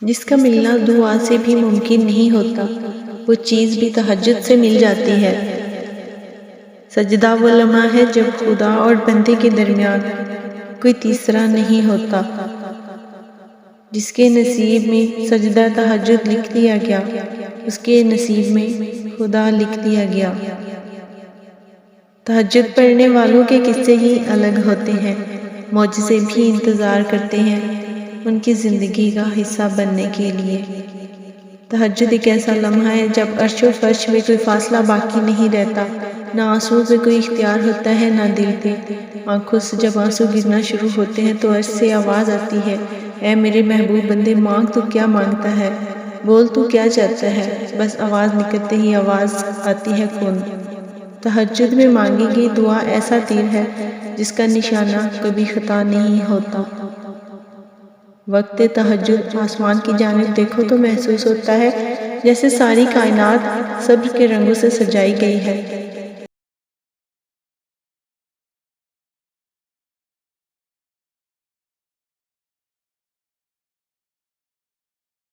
جس کا ملنا دعا سے بھی ممکن نہیں ہوتا، وہ چیز بھی تہجد سے مل جاتی ہے۔ سجدہ وہ لمحہ ہے جب خدا اور بندے کے درمیان کوئی تیسرا نہیں ہوتا۔ جس کے نصیب میں سجدہ تہجد لکھ دیا گیا، اس کے نصیب میں خدا لکھ دیا گیا۔ تہجد پڑھنے والوں کے قصے ہی الگ ہوتے ہیں، معجزے بھی انتظار کرتے ہیں ان کی زندگی کا حصہ بننے کے لیے۔ تہجد ایک ایسا لمحہ ہے جب عرش و فرش میں کوئی فاصلہ باقی نہیں رہتا، نہ آنسوؤں پہ کوئی اختیار ہوتا ہے نہ دل پہ۔ آنکھوں سے جب آنسو گرنا شروع ہوتے ہیں تو عرش سے آواز آتی ہے، اے میرے محبوب بندے، مانگ تو کیا مانگتا ہے، بول تو کیا چاہتا ہے۔ بس آواز نکلتے ہی آواز آتی ہے کن۔ تہجد میں مانگی گئی دعا ایسا تیر ہے جس کا نشانہ کبھی خطا نہیں ہوتا۔ وقت تہجد آسمان کی جانب دیکھو تو محسوس ہوتا ہے جیسے ساری کائنات صبر کے رنگوں سے سجائی گئی ہے۔